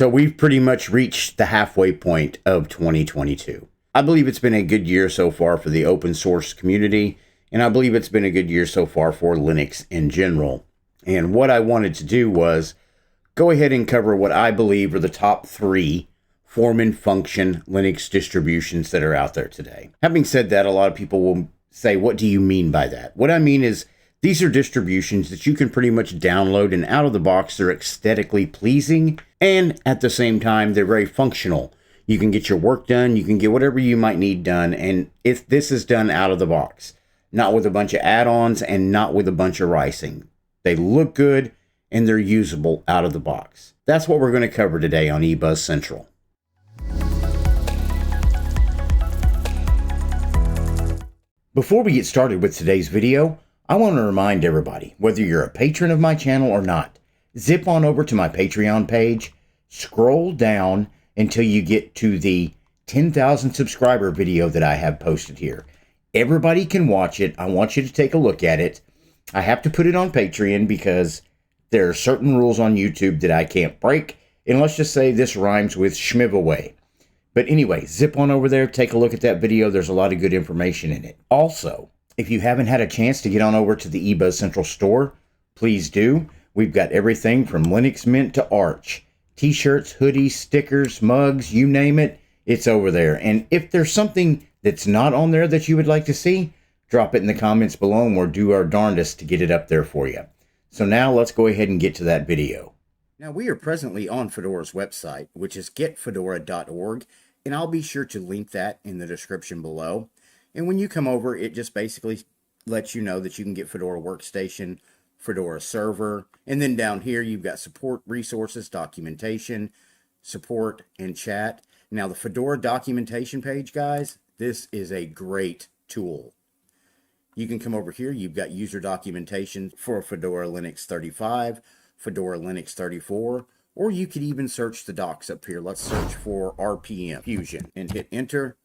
So we've pretty much reached the halfway point of 2022. I believe it's been a good year so far for the open source community, and I believe it's been a good year so far for Linux in general. And what I wanted to do was go ahead and cover what I believe are the top 3 form function Linux distributions that are out there today. Having said that, a lot of people will say, what do you mean by that? What I mean is these are distributions that you can pretty much download, and out of the box, they're aesthetically pleasing, and at the same time, they're very functional. You can get your work done, you can get whatever you might need done, and if this is done out of the box, not with a bunch of add-ons and not with a bunch of ricing. They look good and they're usable out of the box. That's what we're going to cover today on eBuzz Central. Before we get started with today's video, I want to remind everybody, whether you're a patron of my channel or not, zip on over to my Patreon page, scroll down until you get to the 10,000 subscriber video that I have posted here. Everybody can watch it. I want you to take a look at it. I have to put it on Patreon because there are certain rules on YouTube that I can't break. And let's just say this rhymes with schmiv-away. But anyway, zip on over there, take a look at that video. There's a lot of good information in it. Also, if you haven't had a chance to get on over to the eBuzz Central store, please do. We've got everything from Linux Mint to Arch. T-shirts, hoodies, stickers, mugs, you name it, it's over there. And if there's something that's not on there that you would like to see, drop it in the comments below and we'll do our darndest to get it up there for you. So now let's go ahead and get to that video. Now we are presently on Fedora's website, which is getfedora.org, and I'll be sure to link that in the description below. And when you come over, it just basically lets you know that you can get Fedora Workstation, Fedora Server, and then down here you've got support, resources, documentation, support, and chat. Now the Fedora documentation page, guys, this is a great tool. You can come over here, you've got user documentation for Fedora Linux 35, Fedora Linux 34, or you could even search the docs up here. Let's search for RPM Fusion and hit enter.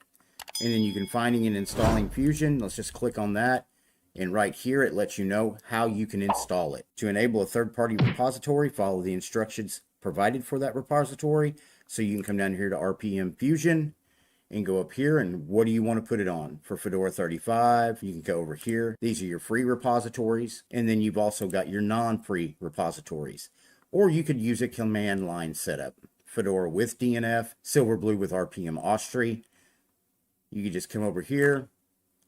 And then you can finding and installing Fusion. Let's just click on that. And right here, it lets you know how you can install it. To enable a third-party repository, follow the instructions provided for that repository. So you can come down here to RPM Fusion and go up here, and what do you want to put it on? For Fedora 35, you can go over here. These are your free repositories, and then you've also got your non-free repositories. Or you could use a command line setup. Fedora with DNF, Silverblue with RPM Austri. You can just come over here,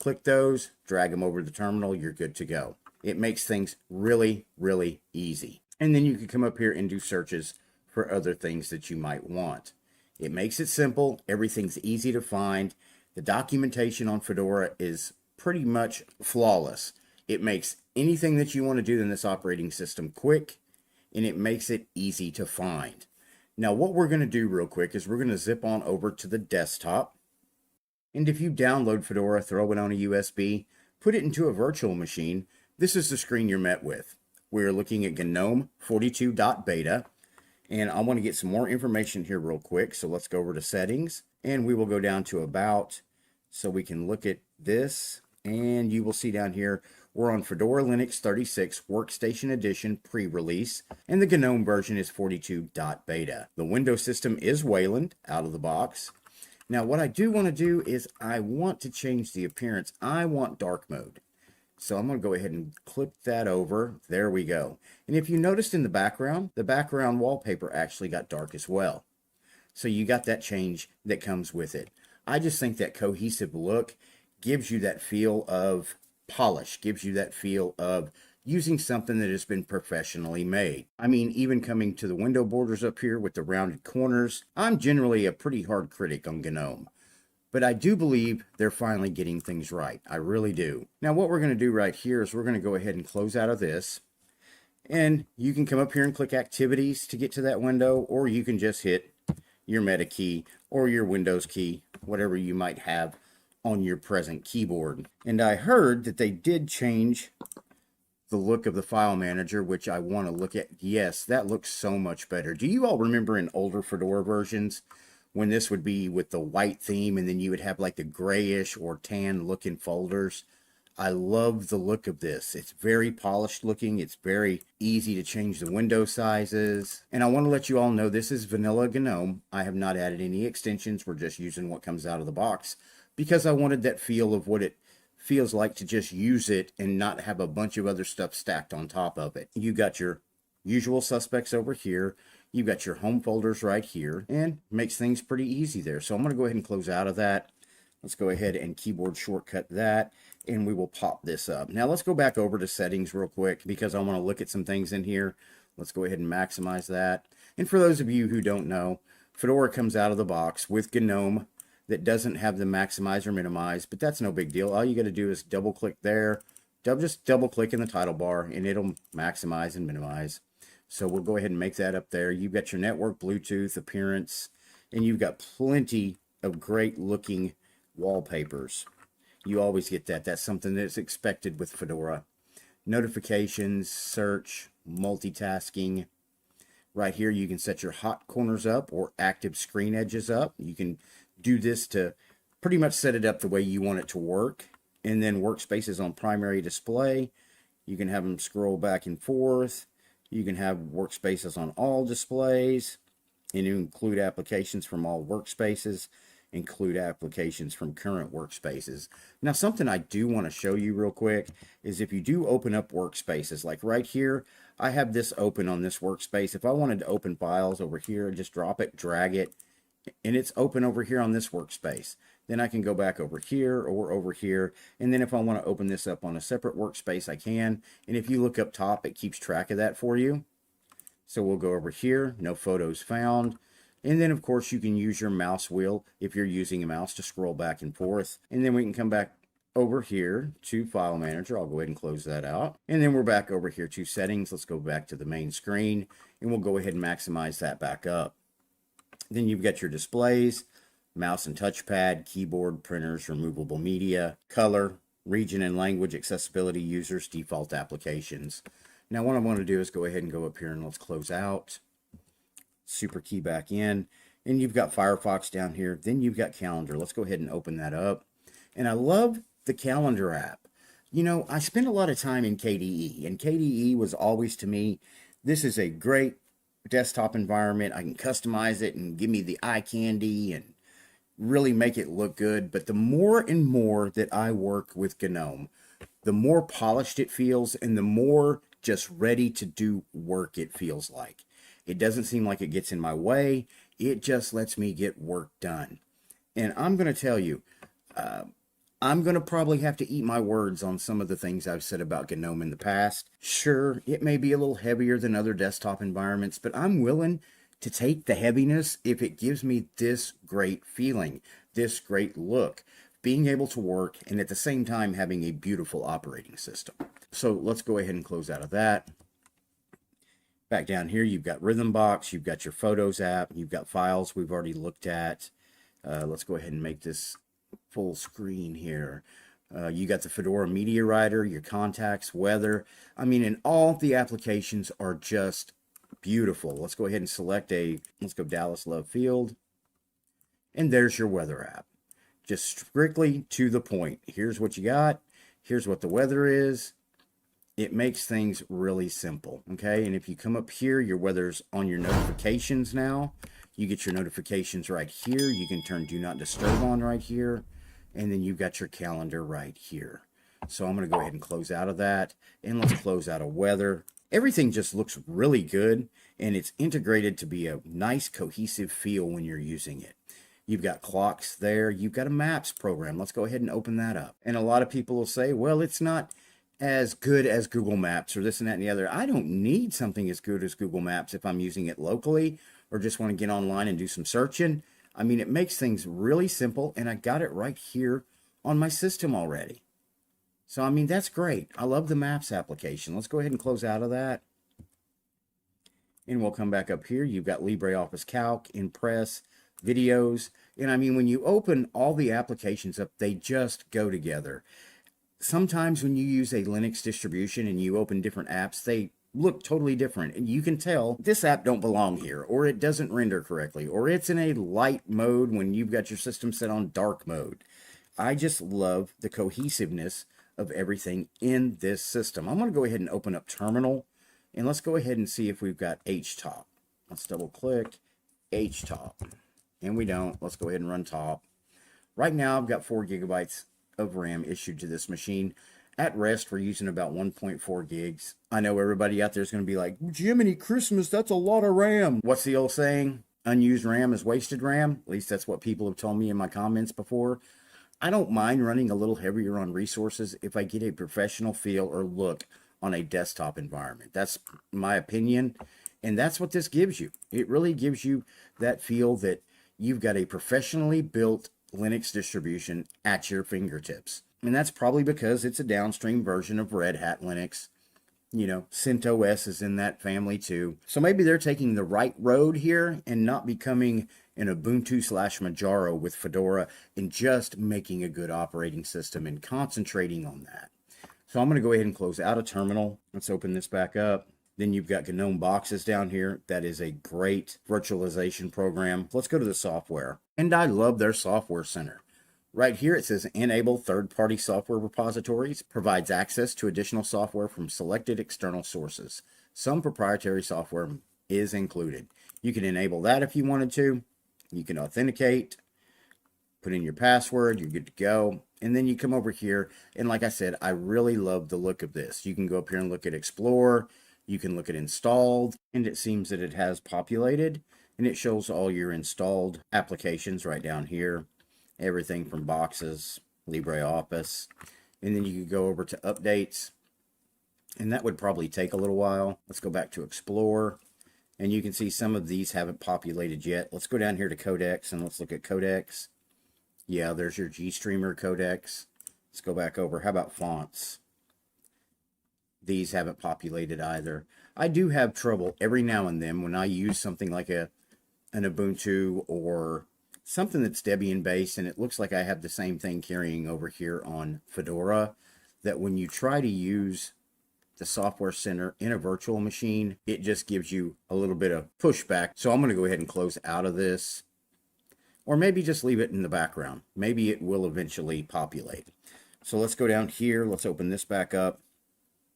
click those, drag them over to the terminal, you're good to go. It makes things really, really easy. And then you can come up here and do searches for other things that you might want. It makes it simple. Everything's easy to find. The documentation on Fedora is pretty much flawless. It makes anything that you want to do in this operating system quick, and it makes it easy to find. Now, what we're going to do real quick is we're going to zip on over to the desktop. And if you download Fedora, throw it on a USB, put it into a virtual machine, this is the screen you're met with. We're looking at GNOME 42.beta. And I want to get some more information here real quick. So let's go over to settings and we will go down to about so we can look at this. And you will see down here, we're on Fedora Linux 36 Workstation Edition pre-release. And the GNOME version is 42.beta. The Windows system is Wayland out of the box. Now what I do want to do is I want to change the appearance. I want dark mode. So I'm going to go ahead and clip that over. There we go. And if you noticed in the background wallpaper actually got dark as well. So you got that change that comes with it. I just think that cohesive look gives you that feel of polish, gives you that feel of using something that has been professionally made. I mean, even coming to the window borders up here with the rounded corners, I'm generally a pretty hard critic on GNOME. But I do believe they're finally getting things right. I really do. Now what we're going to do right here is we're going to go ahead and close out of this. And you can come up here and click activities to get to that window, or you can just hit your meta key or your Windows key, whatever you might have on your present keyboard. And I heard that they did change the look of the file manager, which I want to look at. Yes, that looks so much better. Do you all remember in older Fedora versions when this would be with the white theme and then you would have like the grayish or tan looking folders? I love the look of this. It's very polished looking. It's very easy to change the window sizes. And I want to let you all know this is vanilla GNOME. I have not added any extensions. We're just using what comes out of the box because I wanted that feel of what it feels like to just use it and not have a bunch of other stuff stacked on top of it. You got your usual suspects over here. You've got your home folders right here, and makes things pretty easy there. So I'm going to go ahead and close out of that. Let's go ahead and keyboard shortcut that, and we will pop this up. Now let's go back over to settings real quick because I want to look at some things in here. Let's go ahead and maximize that. And for those of you who don't know, Fedora comes out of the box with GNOME that doesn't have the maximize or minimize, but that's no big deal. All you got to do is double click there, just double click in the title bar, and it'll maximize and minimize. So we'll go ahead and make that up there. You've got your network, Bluetooth, appearance, and you've got plenty of great looking wallpapers. You always get that. That's something that's expected with Fedora. Notifications, search, multitasking. Right here you can set your hot corners up or active screen edges up. You can do this to pretty much set it up the way you want it to work. And then workspaces on primary display. You can have them scroll back and forth. You can have workspaces on all displays. And you include applications from all workspaces. Include applications from current workspaces. Now something I do want to show you real quick is if you do open up workspaces, like right here, I have this open on this workspace. If I wanted to open files over here, just drop it, drag it, and it's open over here on this workspace. Then I can go back over here or over here, and then if I want to open this up on a separate workspace, I can. And if you look up top, it keeps track of that for you. So we'll go over here, no photos found. And then, of course, you can use your mouse wheel if you're using a mouse to scroll back and forth. And then we can come back over here to File Manager. I'll go ahead and close that out. And then we're back over here to Settings. Let's go back to the main screen, and we'll go ahead and maximize that back up. Then you've got your displays, mouse and touchpad, keyboard, printers, removable media, color, region and language, accessibility, users, default applications. Now, what I want to do is go ahead and go up here and let's close out. Super key back in, and you've got Firefox down here. Then you've got calendar. Let's go ahead and open that up. And I love the calendar app. You know, I spent a lot of time in KDE, and KDE was always, to me, this is a great desktop environment. I can customize it and give me the eye candy and really make it look good. But the more and more that I work with GNOME, the more polished it feels and the more just ready to do work it feels like. It doesn't seem like it gets in my way. It just lets me get work done. And I'm going to tell you, I'm going to probably have to eat my words on some of the things I've said about GNOME in the past. Sure, it may be a little heavier than other desktop environments, but I'm willing to take the heaviness if it gives me this great feeling, this great look, being able to work and at the same time having a beautiful operating system. So let's go ahead and close out of that. Back down here, you've got Rhythmbox, you've got your Photos app, you've got files we've already looked at. Let's go ahead and make this full screen here. You got the Fedora Media Writer, your contacts, weather. I mean, and all the applications are just beautiful. Let's go ahead and select let's go Dallas Love Field. And there's your weather app. Just strictly to the point. Here's what you got. Here's what the weather is. It makes things really simple, okay? And if you come up here, your weather's on your notifications now. You get your notifications right here. You can turn Do Not Disturb on right here. And then you've got your calendar right here. So I'm going to go ahead and close out of that. And let's close out of weather. Everything just looks really good. And it's integrated to be a nice, cohesive feel when you're using it. You've got clocks there. You've got a maps program. Let's go ahead and open that up. And a lot of people will say, well, it's not as good as Google Maps or this and that and the other. I don't need something as good as Google Maps if I'm using it locally or just want to get online and do some searching. I mean, it makes things really simple, and I got it right here on my system already. So, I mean, that's great. I love the Maps application. Let's go ahead and close out of that. And we'll come back up here. You've got LibreOffice Calc, Impress, videos. And I mean, when you open all the applications up, they just go together. Sometimes when you use a Linux distribution and you open different apps, they look totally different. And you can tell this app don't belong here, or it doesn't render correctly, or it's in a light mode when you've got your system set on dark mode. I just love the cohesiveness of everything in this system. I'm going to go ahead and open up Terminal, and let's go ahead and see if we've got HTOP. Let's double click HTOP, and we don't. Let's go ahead and run top. Right now I've got 4 gigabytes of RAM issued to this machine. At rest, we're using about 1.4 gigs. I know everybody out there is going to be like, Jiminy Christmas, that's a lot of RAM. What's the old saying? Unused RAM is wasted RAM. At least that's what people have told me in my comments before. I don't mind running a little heavier on resources if I get a professional feel or look on a desktop environment. That's my opinion, and that's what this gives you. It really gives you that feel that you've got a professionally built Linux distribution at your fingertips. And that's probably because it's a downstream version of Red Hat Linux. You know, CentOS is in that family too. So maybe they're taking the right road here and not becoming an Ubuntu/Manjaro with Fedora and just making a good operating system and concentrating on that. So I'm going to go ahead and close out a terminal. Let's open this back up. Then you've got Gnome Boxes down here. That is a great virtualization program. Let's go to the software. And I love their software center. Right here it says enable third-party software repositories, provides access to additional software from selected external sources. Some proprietary software is included. You can enable that if you wanted to. You can authenticate, put in your password, you're good to go. And then you come over here, and like I said, I really love the look of this. You can go up here and look at Explore, you can look at Installed, and it seems that it has populated, and it shows all your installed applications right down here. Everything from Boxes, LibreOffice, and then you could go over to Updates, and that would probably take a little while. Let's go back to Explore, and you can see some of these haven't populated yet. Let's go down here to Codecs, and let's look at Codecs. Yeah, there's your GStreamer codecs. Let's go back over. How about fonts? These haven't populated either. I do have trouble every now and then when I use something like an Ubuntu or something that's Debian based, and it looks like I have the same thing carrying over here on Fedora, that when you try to use the software center in a virtual machine, it just gives you a little bit of pushback. So I'm going to go ahead and close out of this, or maybe just leave it in the background. Maybe it will eventually populate. So let's go down here. Let's open this back up.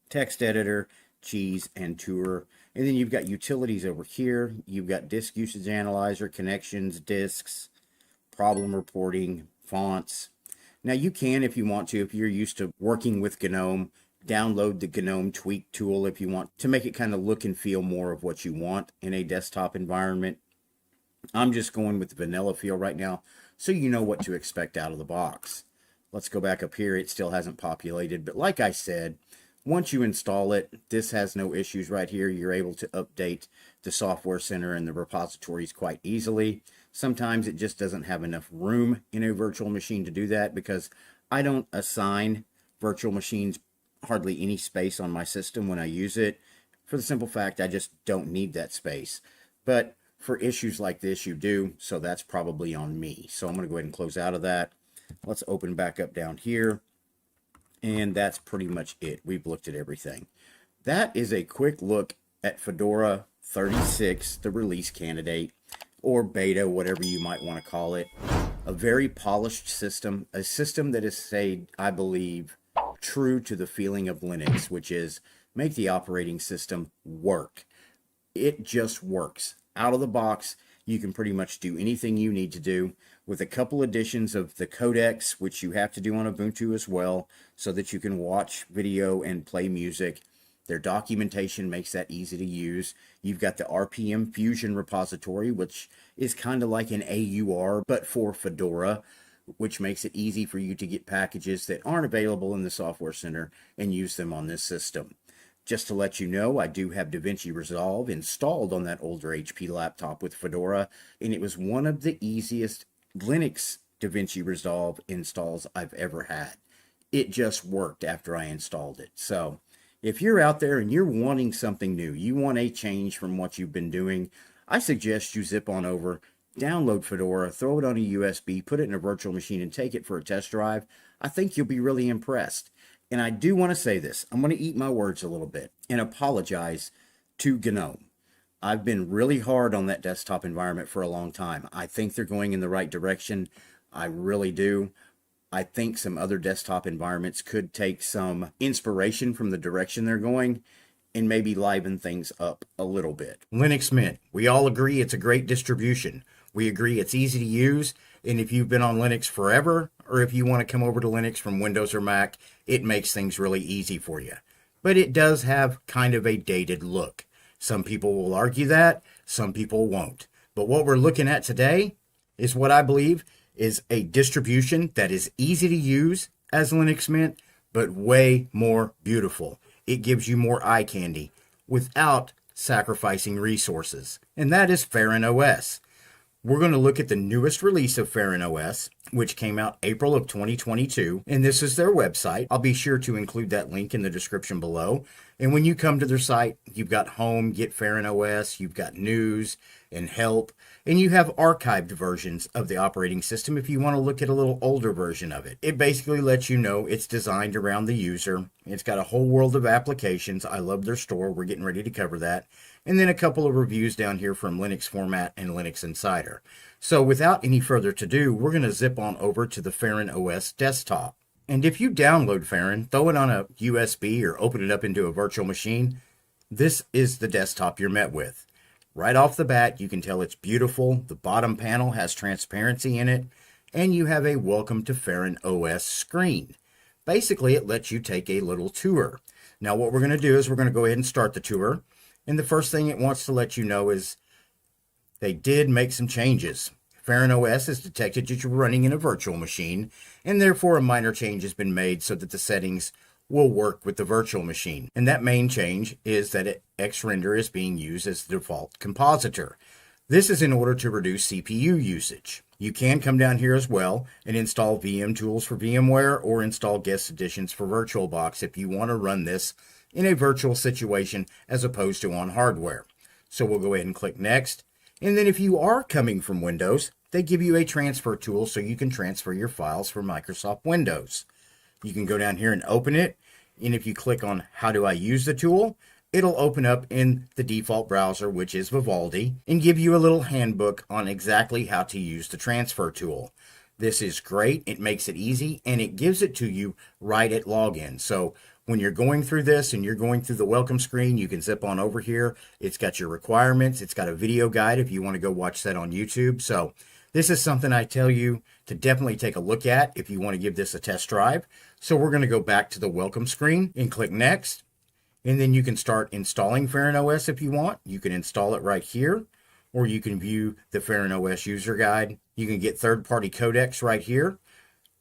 Text editor, Cheese, and Tour. And then you've got utilities over here. You've got disk usage analyzer, connections, disks, problem reporting, fonts. Now you can, if you want to, if you're used to working with GNOME, download the GNOME tweak tool if you want to make it kind of look and feel more of what you want in a desktop environment. I'm just going with the vanilla feel right now, so you know what to expect out of the box. Let's go back up here. It still hasn't populated, but like I said, once you install it, this has no issues right here. You're able to update the software center and the repositories quite easily. Sometimes it just doesn't have enough room in a virtual machine to do that, because I don't assign virtual machines hardly any space on my system when I use it, for the simple fact I just don't need that space. But for issues like this, you do, so that's probably on me. So I'm going to go ahead and close out of that. Let's open back up down here. And that's pretty much it. We've looked at everything. That is a quick look at Fedora 36, the release candidate, or beta, whatever you might want to call it. A very polished system, a system that is, say, I believe, true to the feeling of Linux, which is make the operating system work. It just works. Out of the box, you can pretty much do anything you need to do, with a couple additions of the codecs, which you have to do on Ubuntu as well, so that you can watch video and play music. Their documentation makes that easy to use. You've got the RPM Fusion repository, which is kind of like an AUR, but for Fedora, which makes it easy for you to get packages that aren't available in the Software Center and use them on this system. Just to let you know, I do have DaVinci Resolve installed on that older HP laptop with Fedora, and it was one of the easiest Linux DaVinci Resolve installs I've ever had. It just worked after I installed it. So if you're out there and you're wanting something new, you want a change from what you've been doing, I suggest you zip on over, download Fedora, throw it on a USB, put it in a virtual machine, and take it for a test drive. I think you'll be really impressed. And I do want to say this. I'm going to eat my words a little bit and apologize to GNOME. I've been really hard on that desktop environment for a long time. I think they're going in the right direction. I really do. I think some other desktop environments could take some inspiration from the direction they're going and maybe liven things up a little bit. Linux Mint. We all agree it's a great distribution. We agree it's easy to use, and if you've been on Linux forever, or if you want to come over to Linux from Windows or Mac, it makes things really easy for you. But it does have kind of a dated look. Some people will argue that, some people won't. But what we're looking at today is what I believe is a distribution that is easy to use as Linux Mint, but way more beautiful. It gives you more eye candy without sacrificing resources, and that is Fahren OS. We're going to look at the newest release of Fahren OS, which came out April of 2022, and this is their website. I'll be sure to include that link in the description below. And when you come to their site, you've got Home, Get Fahren OS, you've got News and Help, and you have archived versions of the operating system if you want to look at a little older version of it. It basically lets you know it's designed around the user. It's got a whole world of applications. I love their store. We're getting ready to cover that. And then a couple of reviews down here from Linux Format and Linux Insider. So without any further ado, we're going to zip on over to the Fahren OS desktop. And if you download Fahren, throw it on a USB or open it up into a virtual machine, this is the desktop you're met with. Right off the bat, you can tell it's beautiful. The bottom panel has transparency in it, and you have a Welcome to Fahren OS screen. Basically, it lets you take a little tour. Now, what we're going to do is we're going to go ahead and start the tour. And the first thing it wants to let you know is they did make some changes. Fahren OS has detected that you're running in a virtual machine, and therefore a minor change has been made so that the settings will work with the virtual machine. And that main change is that Xrender is being used as the default compositor. This is in order to reduce CPU usage. You can come down here as well and install VM tools for VMware or install guest editions for VirtualBox if you want to run this in a virtual situation as opposed to on hardware. So we'll go ahead and click Next. And then if you are coming from Windows, they give you a transfer tool so you can transfer your files from Microsoft Windows. You can go down here and open it. And if you click on How do I use the tool, it'll open up in the default browser, which is Vivaldi, and give you a little handbook on exactly how to use the transfer tool. This is great. It makes it easy, and it gives it to you right at login. So when you're going through this and you're going through the welcome screen, you can zip on over here. It's got your requirements. It's got a video guide if you want to go watch that on YouTube. So this is something I tell you to definitely take a look at if you want to give this a test drive. So we're going to go back to the welcome screen and click Next. And then you can start installing Fahren OS if you want. You can install it right here, or you can view the Fahren OS user guide. You can get third-party codecs right here.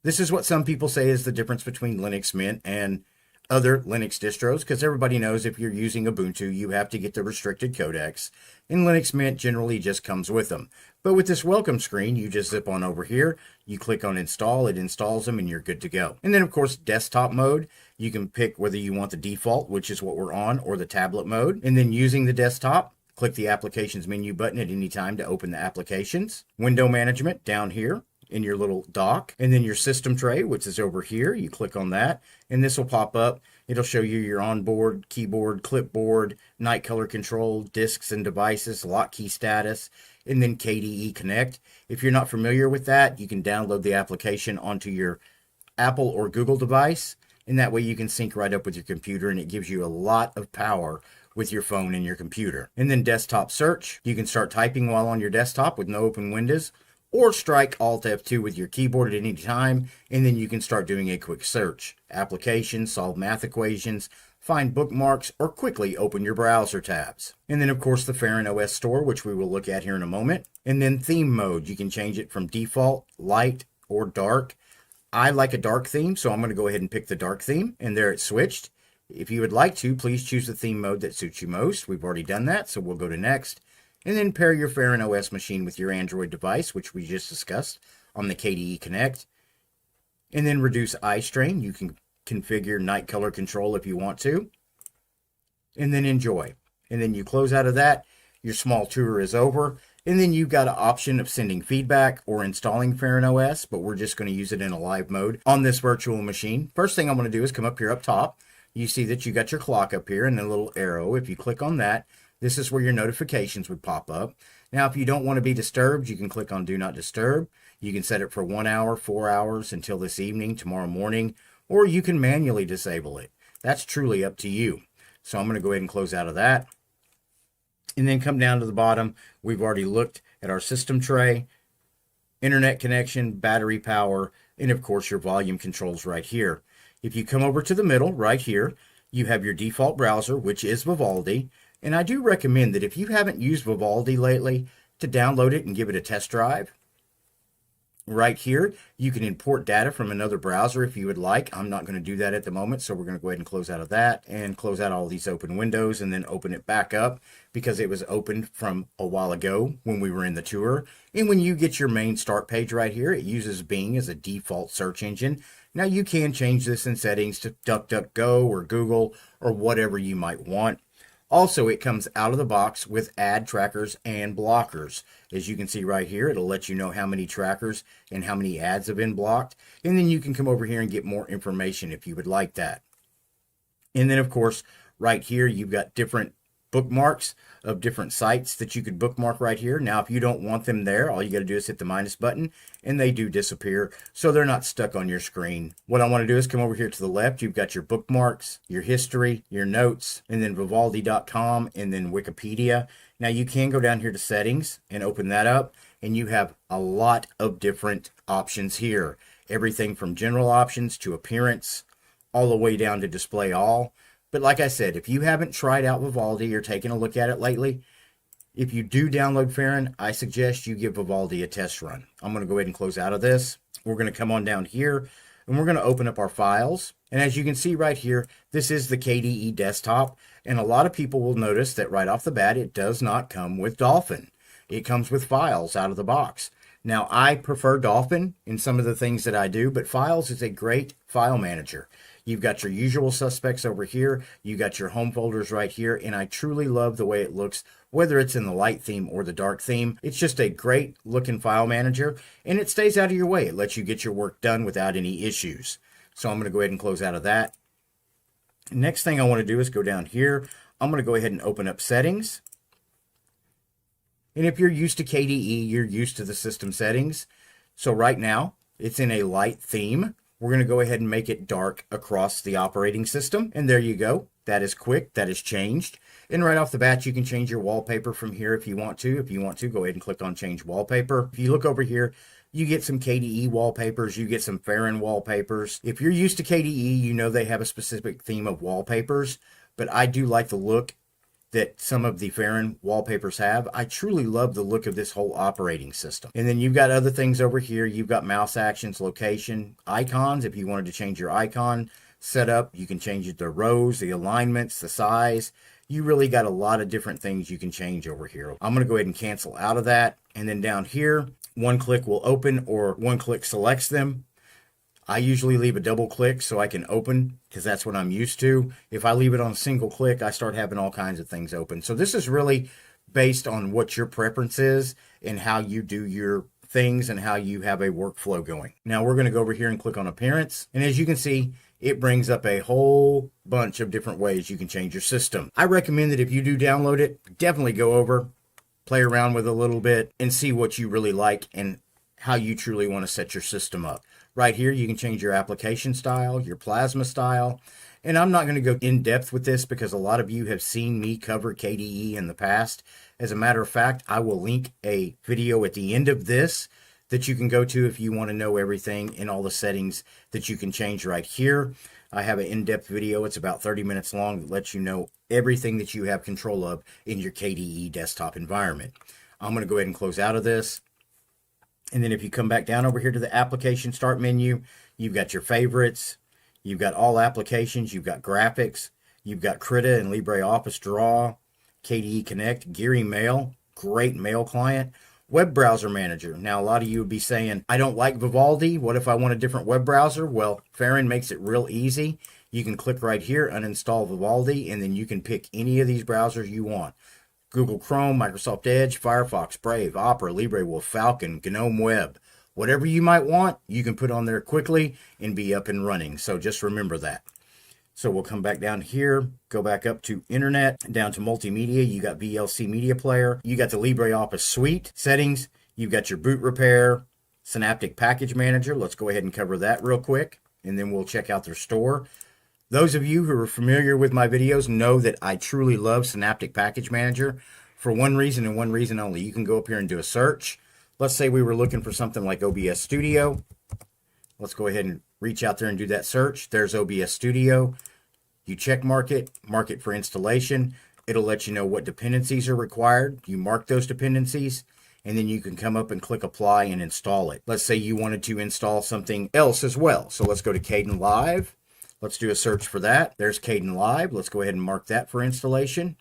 This is what some people say is the difference between Linux Mint and other Linux distros, because everybody knows if you're using Ubuntu, you have to get the restricted codecs, and Linux Mint generally just comes with them. But with this welcome screen, you just zip on over here, you click on install, it installs them, and you're good to go. And then, of course, desktop mode, you can pick whether you want the default, which is what we're on, or the tablet mode. And then using the desktop, click the applications menu button at any time to open the applications. Window management down here in your little dock, and then your system tray, which is over here. You click on that and this will pop up. It'll show you your onboard, keyboard, clipboard, night color control, disks and devices, lock key status, and then KDE Connect. If you're not familiar with that, you can download the application onto your Apple or Google device, and that way you can sync right up with your computer, and it gives you a lot of power with your phone and your computer. And then desktop search, you can start typing while on your desktop with no open windows, or strike Alt F2 with your keyboard at any time, and then you can start doing a quick search. Applications, solve math equations, find bookmarks, or quickly open your browser tabs. And then, of course, the Fahren OS store, which we will look at here in a moment. And then theme mode, you can change it from default, light, or dark. I like a dark theme, so I'm going to go ahead and pick the dark theme, and there it's switched. If you would like to, please choose the theme mode that suits you most. We've already done that, so we'll go to next. And then pair your Fahren OS machine with your Android device, which we just discussed on the KDE Connect. And then reduce eye strain. You can configure night color control if you want to. And then enjoy. And then you close out of that. Your small tour is over. And then you've got an option of sending feedback or installing Fahren OS, but we're just going to use it in a live mode on this virtual machine. First thing I'm going to do is come up here up top. You see that you got your clock up here and a little arrow. If you click on that, this is where your notifications would pop up. Now, if you don't want to be disturbed, you can click on Do Not Disturb. You can set it for 1 hour, 4 hours, until this evening, tomorrow morning, or you can manually disable it. That's truly up to you. So I'm going to go ahead and close out of that. And then come down to the bottom. We've already looked at our system tray, internet connection, battery power, and of course your volume controls right here. If you come over to the middle right here, you have your default browser, which is Vivaldi. And I do recommend that if you haven't used Vivaldi lately, to download it and give it a test drive. Right here, you can import data from another browser if you would like. I'm not going to do that at the moment, so we're going to go ahead and close out of that and close out all these open windows and then open it back up because it was opened from a while ago when we were in the tour. And when you get your main start page right here, it uses Bing as a default search engine. Now you can change this in settings to DuckDuckGo or Google or whatever you might want. Also, it comes out of the box with ad trackers and blockers. As you can see right here, it'll let you know how many trackers and how many ads have been blocked. And then you can come over here and get more information if you would like that. And then, of course, right here, you've got different bookmarks of different sites that you could bookmark right here. Now, if you don't want them there, all you got to do is hit the minus button and they do disappear, so they're not stuck on your screen. What I want to do is come over here to the left. You've got your bookmarks, your history, your notes, and then Vivaldi.com and then Wikipedia. Now, you can go down here to settings and open that up, and you have a lot of different options here. Everything from general options to appearance, all the way down to display all. But like I said, if you haven't tried out Vivaldi or taken a look at it lately, if you do download Fahren, I suggest you give Vivaldi a test run. I'm going to go ahead and close out of this. We're going to come on down here and we're going to open up our files. And as you can see right here, this is the KDE desktop. And a lot of people will notice that right off the bat, it does not come with Dolphin. It comes with files out of the box. Now, I prefer Dolphin in some of the things that I do, but Files is a great file manager. You've got your usual suspects over here. You got your home folders right here, and I truly love the way it looks, whether it's in the light theme or the dark theme. It's just a great looking file manager, and it stays out of your way. It lets you get your work done without any issues. So I'm going to go ahead and close out of that. Next thing I want to do is go down here. I'm going to go ahead and open up Settings. And if you're used to KDE, you're used to the system settings. So right now, it's in a light theme. We're going to go ahead and make it dark across the operating system. And there you go. That is quick. That is changed. And right off the bat, you can change your wallpaper from here if you want to. If you want to, go ahead and click on Change Wallpaper. If you look over here, you get some KDE wallpapers. You get some Fahren wallpapers. If you're used to KDE, you know they have a specific theme of wallpapers. But I do like the look that some of the Fahren wallpapers have. I truly love the look of this whole operating system. And then you've got other things over here. You've got mouse actions, location, icons. If you wanted to change your icon setup, you can change it to rows, the alignments, the size. You really got a lot of different things you can change over here. I'm going to go ahead and cancel out of that. And then down here, one click will open or one click selects them. I usually leave a double click so I can open because that's what I'm used to. If I leave it on a single click, I start having all kinds of things open. So this is really based on what your preference is and how you do your things and how you have a workflow going. Now we're going to go over here and click on Appearance. And as you can see, it brings up a whole bunch of different ways you can change your system. I recommend that if you do download it, definitely go over, play around with it a little bit, and see what you really like and how you truly want to set your system up. Right here, you can change your application style, your plasma style. And I'm not going to go in depth with this because a lot of you have seen me cover KDE in the past. As a matter of fact, I will link a video at the end of this that you can go to if you want to know everything and all the settings that you can change right here. I have an in-depth video. It's about 30 minutes long that lets you know everything that you have control of in your KDE desktop environment. I'm going to go ahead and close out of this. And then if you come back down over here to the application start menu, you've got your favorites, you've got all applications, you've got graphics, you've got Krita and LibreOffice Draw, KDE Connect, Geary Mail, great mail client, web browser manager. Now, a lot of you would be saying, I don't like Vivaldi. What if I want a different web browser? Well, Fahren makes it real easy. You can click right here, uninstall Vivaldi, and then you can pick any of these browsers you want. Google Chrome, Microsoft Edge, Firefox, Brave, Opera, LibreWolf, Falcon, GNOME Web. Whatever you might want, you can put on there quickly and be up and running. So just remember that. So we'll come back down here, go back up to Internet, down to Multimedia. You got VLC Media Player. You got the LibreOffice Suite. Settings, you've got your boot repair, Synaptic Package Manager. Let's go ahead and cover that real quick, and then we'll check out their store. Those of you who are familiar with my videos know that I truly love Synaptic Package Manager for one reason and one reason only. You can go up here and do a search. Let's say we were looking for something like OBS Studio. Let's go ahead and reach out there and do that search. There's OBS Studio. You check mark it for installation. It'll let you know what dependencies are required. You mark those dependencies, and then you can come up and click apply and install it. Let's say you wanted to install something else as well. So let's go to Kdenlive. Let's do a search for that. There's Kdenlive. Let's go ahead and mark that for installation.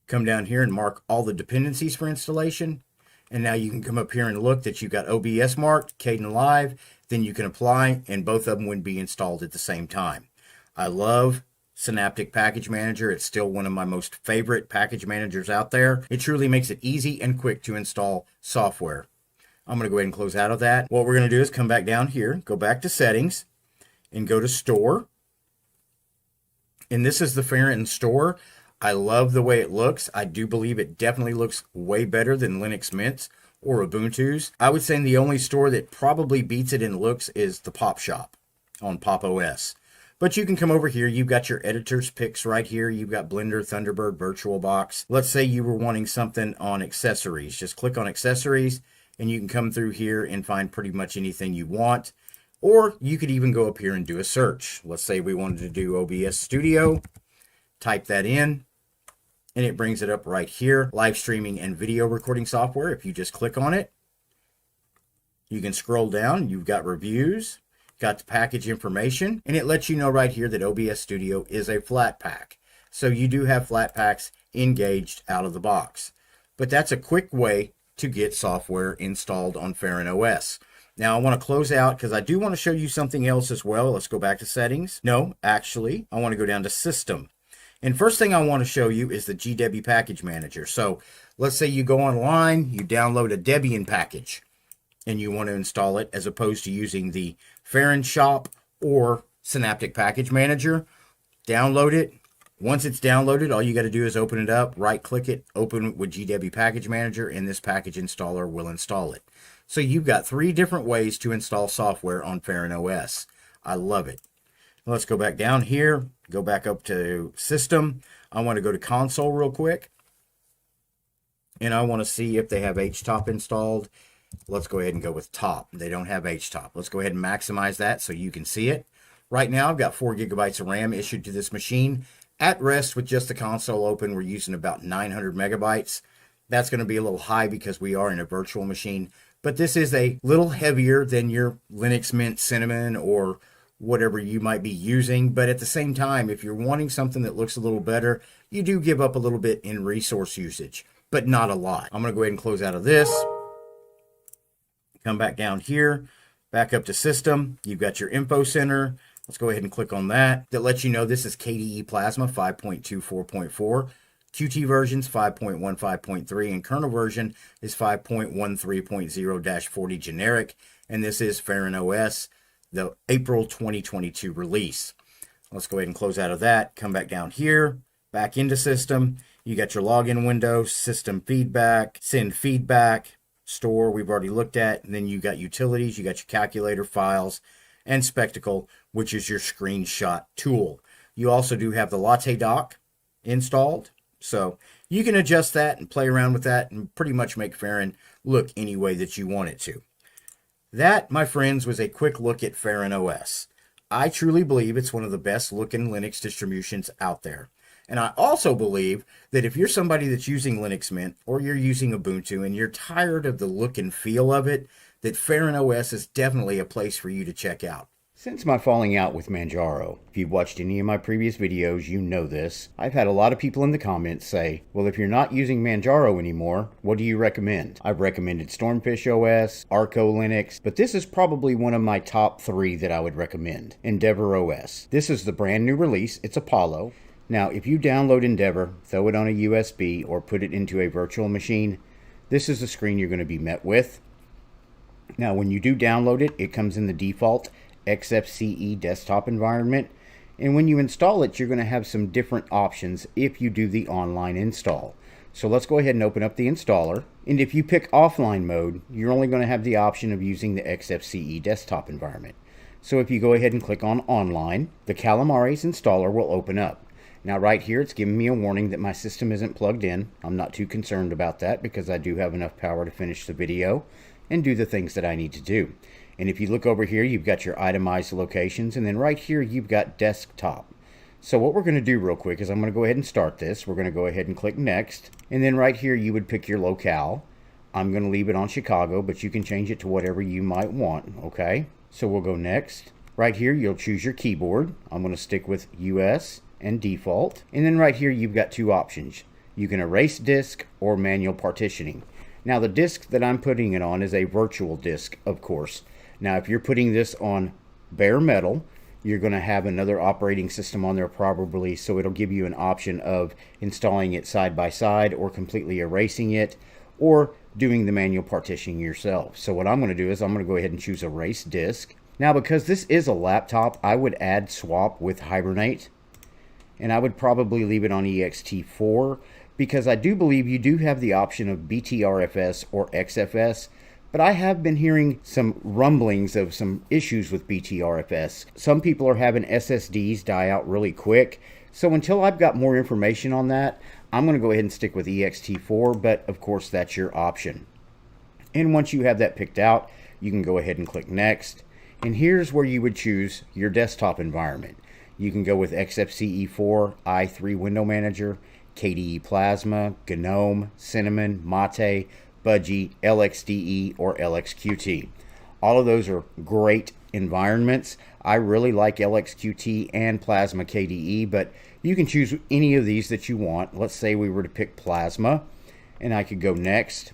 Come down here and mark all the dependencies for installation. And now you can come up here and look that you've got OBS marked, Kdenlive. Then you can apply, and both of them would be installed at the same time. I love Synaptic Package Manager. It's still one of my most favorite package managers out there. It truly makes it easy and quick to install software. I'm going to go ahead and close out of that. What we're going to do is come back down here, go back to Settings, and go to Store. And this is the Fahren Store. I love the way it looks. I do believe it definitely looks way better than Linux Mint's or Ubuntu's. I would say the only store that probably beats it in looks is the Pop Shop on Pop OS. But you can come over here. You've got your editor's picks right here. You've got Blender, Thunderbird, VirtualBox. Let's say you were wanting something on accessories. Just click on accessories, and you can come through here and find pretty much anything you want. Or you could even go up here and do a search. Let's say we wanted to do OBS Studio. Type that in, and it brings it up right here. Live streaming and video recording software. If you just click on it, you can scroll down. You've got reviews. Got the package information, and it lets you know right here that OBS Studio is a flat pack. So you do have flat packs engaged out of the box. But that's a quick way to get software installed on Fahren OS. Now I want to close out because I do want to show you something else as well. Let's go back to Settings. No, actually, I want to go down to System. And first thing I want to show you is the GW Package Manager. So let's say you go online, you download a Debian package, and you want to install it as opposed to using the Fahren Shop or Synaptic Package Manager. Download it. Once it's downloaded, all you got to do is open it up, right-click it, open it with GW Package Manager, and this package installer will install it. So you've got 3 different ways to install software on Fahren OS. I love it. Let's go back down here, go back up to System. I want to go to Console real quick, and I want to see if they have HTOP installed. Let's go ahead and go with top. They don't have HTOP. Let's go ahead and maximize that so you can see it. Right now, I've got 4 gigabytes of RAM issued to this machine. At rest, with just the console open, we're using about 900 megabytes. That's going to be a little high because we are in a virtual machine. But this is a little heavier than your Linux Mint Cinnamon or whatever you might be using. But at the same time, if you're wanting something that looks a little better, you do give up a little bit in resource usage, but not a lot. I'm going to go ahead and close out of this. Come back down here, back up to System. You've got your Info Center. Let's go ahead and click on that. That lets you know this is KDE Plasma 5.24.4. Qt version's 5.15.3, and kernel version is 5.13.0-40 generic. And this is Fahren OS, the April 2022 release. Let's go ahead and close out of that. Come back down here, back into System. You got your login window, System feedback, send feedback. Store we've already looked at, and then you got utilities, you got your calculator, files, and Spectacle, which is your screenshot tool. You also do have the Latte Dock installed, so you can adjust that and play around with that and pretty much make Fahren look any way that you want it to. That, my friends, was a quick look at Fahren OS. I truly believe it's one of the best looking Linux distributions out there. And I also believe that if you're somebody that's using Linux Mint or you're using Ubuntu and you're tired of the look and feel of it, that Fahren OS is definitely a place for you to check out. Since my falling out with Manjaro, if you've watched any of my previous videos, you know this. I've had a lot of people in the comments say, well, if you're not using Manjaro anymore, what do you recommend? I've recommended Stormfish OS, Arco Linux, but this is probably one of my top 3 that I would recommend. Endeavor OS. This is the brand new release. It's Apollo. Now, if you download Endeavor, throw it on a USB, or put it into a virtual machine, this is the screen you're going to be met with. Now, when you do download it, it comes in the default XFCE desktop environment, And when you install it, you're going to have some different options if you do the online install. So let's go ahead and open up the installer. And if you pick offline mode, you're only going to have the option of using the XFCE desktop environment. So if you go ahead and click on online, the Calamares installer will open up. Now right here, it's giving me a warning that my system isn't plugged in. I'm not too concerned about that because I do have enough power to finish the video and do the things that I need to do. And if you look over here, you've got your itemized locations, and then right here you've got desktop. So what we're going to do real quick is I'm going to go ahead and start this. We're going to go ahead and click next, and then right here you would pick your locale. I'm going to leave it on Chicago, but you can change it to whatever you might want. Okay, so we'll go next. Right here you'll choose your keyboard. I'm going to stick with US and default, and then right here you've got two options. You can erase disk or manual partitioning. Now the disk that I'm putting it on is a virtual disk, of course. Now if you're putting this on bare metal, you're going to have another operating system on there probably, so it'll give you an option of installing it side by side or completely erasing it or doing the manual partitioning yourself. So what I'm going to do is I'm going to go ahead and choose erase disk. Now because this is a laptop, I would add swap with Hibernate, and I would probably leave it on ext4 because I do believe you do have the option of BTRFS or XFS. But I have been hearing some rumblings of some issues with BTRFS. Some people are having SSDs die out really quick. So until I've got more information on that, I'm going to go ahead and stick with ext4, but of course that's your option. And once you have that picked out, you can go ahead and click next. And here's where you would choose your desktop environment. You can go with XFCE4, i3 Window Manager, KDE Plasma, GNOME, Cinnamon, Mate, Budgie, LXDE, or LXQT. All of those are great environments. I really like LXQT and Plasma KDE, but you can choose any of these that you want. Let's say we were to pick Plasma, and I could go next.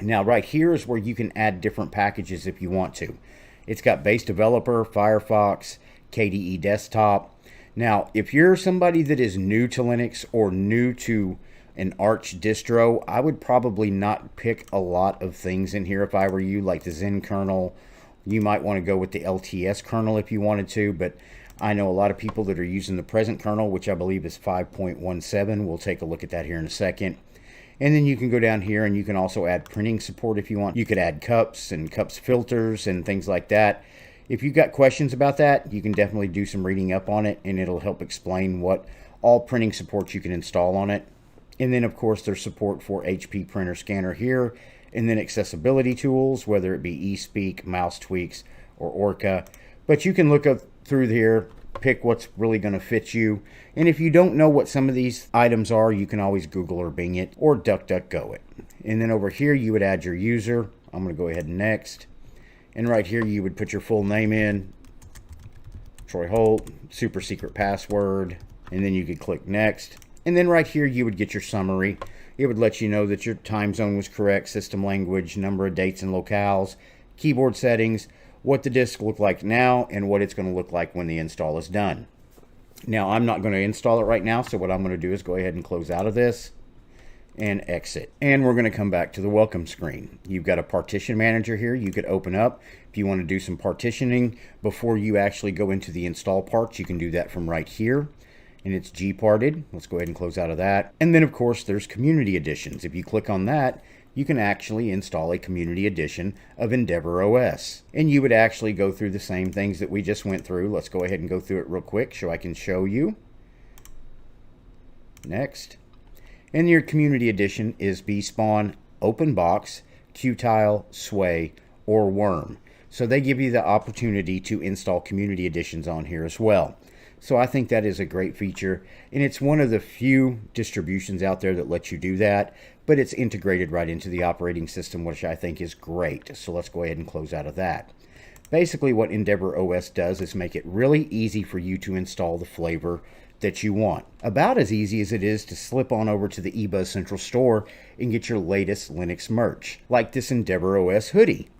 Now right here is where you can add different packages if you want to. It's got Base Developer, Firefox, KDE Desktop. Now if you're somebody that is new to Linux or new to an Arch distro, I would probably not pick a lot of things in here if I were you, like the Zen kernel. You might want to go with the LTS kernel if you wanted to, but I know a lot of people that are using the present kernel, which I believe is 5.17. We'll take a look at that here in a second. And then you can go down here and you can also add printing support if you want. You could add cups and cups filters and things like that. If you've got questions about that, you can definitely do some reading up on it, and it'll help explain what all printing supports you can install on it. And then, of course, there's support for HP printer scanner here, and then accessibility tools, whether it be eSpeak, mouse tweaks, or Orca. But you can look up through here, pick what's really going to fit you. And if you don't know what some of these items are, you can always Google or Bing it or DuckDuckGo it. And then over here, you would add your user. I'm going to go ahead and next. And right here, you would put your full name in, Troy Holt, super secret password, and then you could click next. And then right here, you would get your summary. It would let you know that your time zone was correct, system language, number of dates and locales, keyboard settings, what the disk look like now, and what it's going to look like when the install is done. Now, I'm not going to install it right now, so what I'm going to do is go ahead and close out of this and exit. And we're going to come back to the welcome screen. You've got a partition manager here you could open up. If you want to do some partitioning before you actually go into the install parts, you can do that from right here. And it's G-parted. Let's go ahead and close out of that. And then, of course, there's community editions. If you click on that, you can actually install a community edition of Endeavor OS. And you would actually go through the same things that we just went through. Let's go ahead and go through it real quick so I can show you. Next. And your community edition is bspawn, OpenBox, Qtile, Sway, or Worm. So they give you the opportunity to install community editions on here as well. So I think that is a great feature, and it's one of the few distributions out there that lets you do that, but it's integrated right into the operating system, which I think is great. So let's go ahead and close out of that. Basically what Endeavor OS does is make it really easy for you to install the flavor that you want. About as easy as it is to slip on over to the eBuzz Central Store and get your latest Linux merch, like this Endeavor OS hoodie.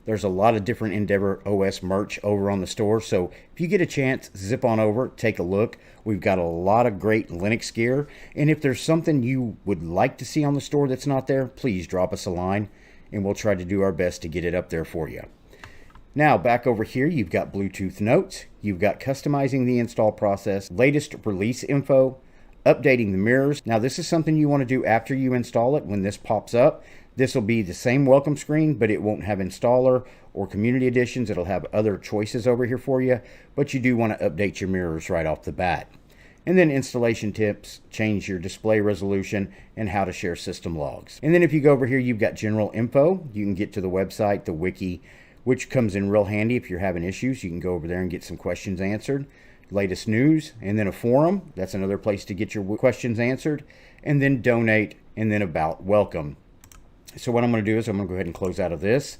There's a lot of different Endeavor OS merch over on the store, so if you get a chance, zip on over, take a look. We've got a lot of great Linux gear, and if there's something you would like to see on the store that's not there, please drop us a line, and we'll try to do our best to get it up there for you. Now back over here, you've got Bluetooth notes, you've got customizing the install process, latest release info, updating the mirrors. Now this is something you want to do after you install it. When this pops up, this will be the same welcome screen, but it won't have installer or community editions. It'll have other choices over here for you, but you do want to update your mirrors right off the bat. And then installation tips, change your display resolution, and how to share system logs. And then if you go over here, you've got general info. You can get to the website, the wiki, which comes in real handy if you're having issues. You can go over there and get some questions answered. Latest news, and then a forum. That's another place to get your questions answered. And then donate, and then about welcome. So what I'm going to do is I'm going to go ahead and close out of this.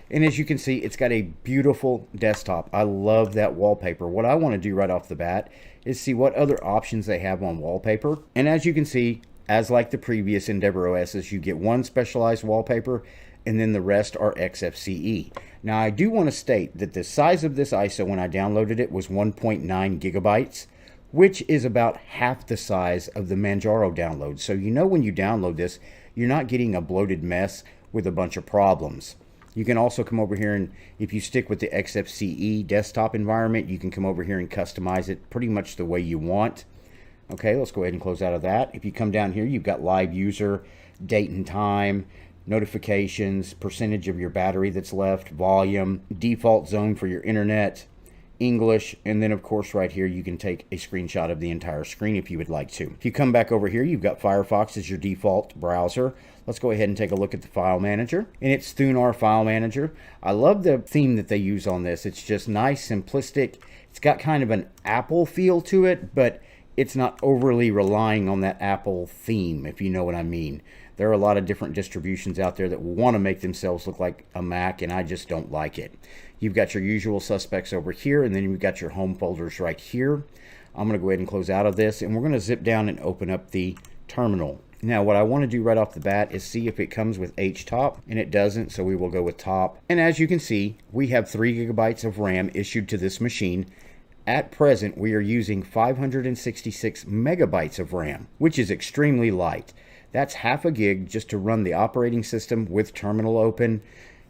And as you can see, it's got a beautiful desktop. I love that wallpaper. What I want to do right off the bat is see what other options they have on wallpaper. And as you can see, as like the previous Endeavor OSs, you get one specialized wallpaper, and then the rest are XFCE. Now I do want to state that the size of this ISO when I downloaded it was 1.9 gigabytes, which is about half the size of the Manjaro download. So you know when you download this, you're not getting a bloated mess with a bunch of problems. You can also come over here, and if you stick with the XFCE desktop environment, you can come over here and customize it pretty much the way you want. Okay, let's go ahead and close out of that. If you come down here, you've got live user, date and time, notifications, percentage of your battery that's left, volume, default zone for your internet, English, and then of course right here you can take a screenshot of the entire screen if you would like to. If you come back over here, you've got Firefox as your default browser. Let's go ahead and take a look at the file manager, and it's Thunar file manager. I love the theme that they use on this. It's just nice, simplistic. It's got kind of an Apple feel to it, but it's not overly relying on that Apple theme, if you know what I mean. There are a lot of different distributions out there that want to make themselves look like a Mac, and I just don't like it. You've got your usual suspects over here, and then you've got your home folders right here. I'm going to go ahead and close out of this, and we're going to zip down and open up the terminal. Now what I want to do right off the bat is see if it comes with HTOP, and it doesn't, so we will go with top. And as you can see, we have 3 gigabytes of RAM issued to this machine. At present, we are using 566 megabytes of RAM, which is extremely light. That's half a gig just to run the operating system with terminal open.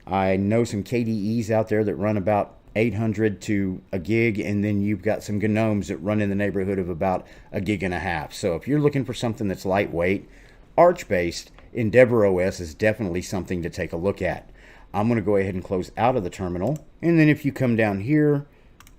I know some KDEs out there that run about 800 to a gig, and then you've got some Gnomes that run in the neighborhood of about a gig and a half. So if you're looking for something that's lightweight, Arch-based, Endeavor OS is definitely something to take a look at. I'm going to go ahead and close out of the terminal. And then if you come down here,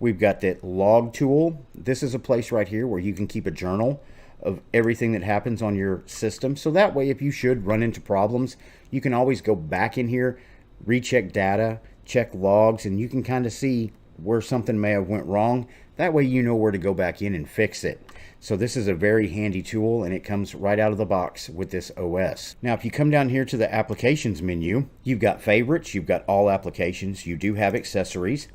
we've got that log tool. This is a place right here where you can keep a journal of everything that happens on your system. So that way, if you should run into problems, you can always go back in here, recheck data, check logs, and you can kind of see where something may have went wrong. That way you know where to go back in and fix it. So this is a very handy tool, and it comes right out of the box with this OS. Now if you come down here to the applications menu, you've got favorites, you've got all applications, you do have accessories.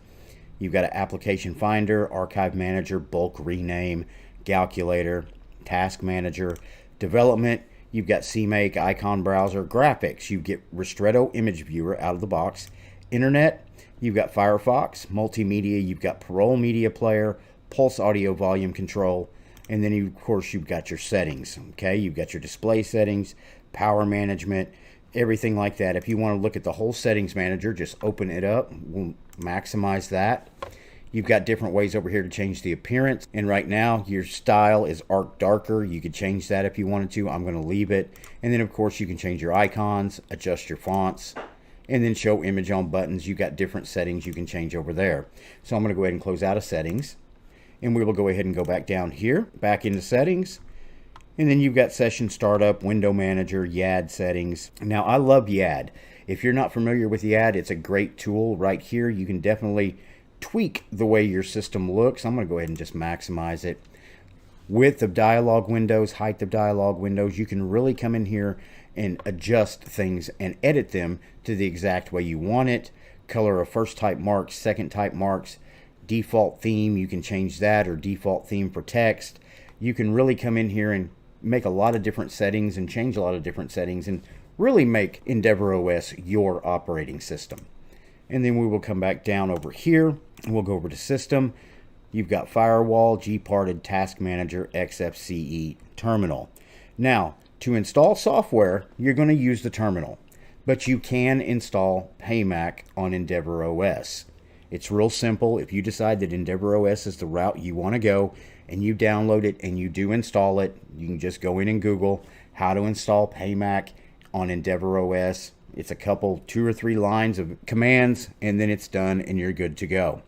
You've got an application finder, archive manager, bulk rename, calculator, task manager, development. You've got CMake, icon browser, graphics. You get Ristretto image viewer out of the box. Internet, you've got Firefox. Multimedia, you've got Parole media player, Pulse audio volume control, and then of course you've got your settings. Okay, you've got your display settings, power management, everything like that. If you want to look at the whole settings manager, just open it up. We'll maximize that. You've got different ways over here to change the appearance, and right now your style is arc darker. You could change that if you wanted to. I'm going to leave it. And then of course you can change your icons, adjust your fonts, and then show image on buttons. You've got different settings you can change over there. So I'm going to go ahead and close out of settings, and we will go ahead and go back down here, back into settings. And then you've got session startup, window manager, Yad settings. Now I love Yad. If you're not familiar with Yad, it's a great tool right here. You can definitely tweak the way your system looks. I'm going to go ahead and just maximize it. Width of dialog windows, height of dialog windows. You can really come in here and adjust things and edit them to the exact way you want it. Color of first type marks, second type marks, default theme, you can change that, or default theme for text. You can really come in here and make a lot of different settings and change a lot of different settings and really make Endeavor OS your operating system. And then we will come back down over here and we'll go over to system. You've got firewall, gparted, task manager, XFCE, terminal. Now to install software, you're going to use the terminal, but you can install PayMac on Endeavor OS. It's real simple. If you decide that EndeavorOS is the route you want to go and you download it and you do install it, you can just go in and Google how to install PayMac on EndeavorOS. It's a couple, 2 or 3 lines of commands, and then it's done and you're good to go.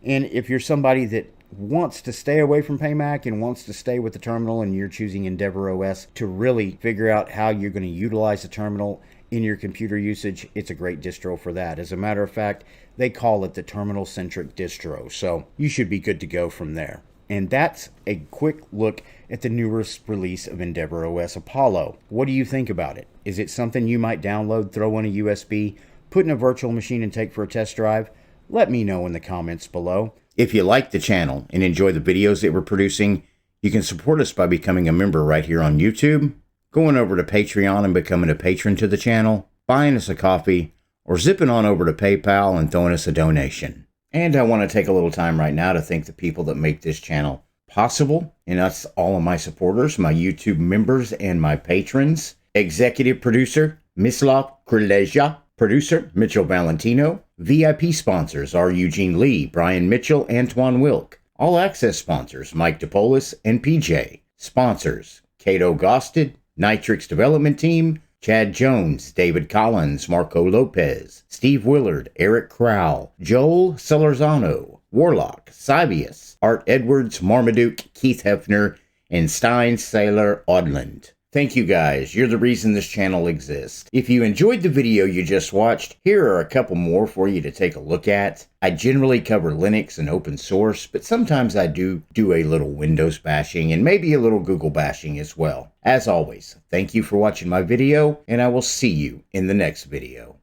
And if you're somebody that wants to stay away from PayMac and wants to stay with the terminal and you're choosing EndeavorOS to really figure out how you're going to utilize the terminal in your computer usage, it's a great distro for that. As a matter of fact, they call it the terminal-centric distro, so you should be good to go from there. And that's a quick look at the newest release of EndeavorOS Apollo. What do you think about it? Is it something you might download, throw on a USB, put in a virtual machine and take for a test drive? Let me know in the comments below. If you like the channel and enjoy the videos that we're producing, you can support us by becoming a member right here on YouTube, going over to Patreon and becoming a patron to the channel, buying us a coffee, or zipping on over to PayPal and throwing us a donation. And I want to take a little time right now to thank the people that make this channel possible, and that's all of my supporters, my YouTube members, and my patrons. Executive producer, Mislav Krileja. Producer, Mitchell Valentino. VIP sponsors are Eugene Lee, Brian Mitchell, Antoine Wilk. All access sponsors, Mike DePolis and PJ. Sponsors, Cato Gosted, Nitrix Development Team, Chad Jones, David Collins, Marco Lopez, Steve Willard, Eric Crowell, Joel Celerzano, Warlock, Sibius, Art Edwards, Marmaduke, Keith Hefner, and Stein Sailor Odland. Thank you guys, you're the reason this channel exists. If you enjoyed the video you just watched, here are a couple more for you to take a look at. I generally cover Linux and open source, but sometimes I do a little Windows bashing and maybe a little Google bashing as well. As always, thank you for watching my video, and I will see you in the next video.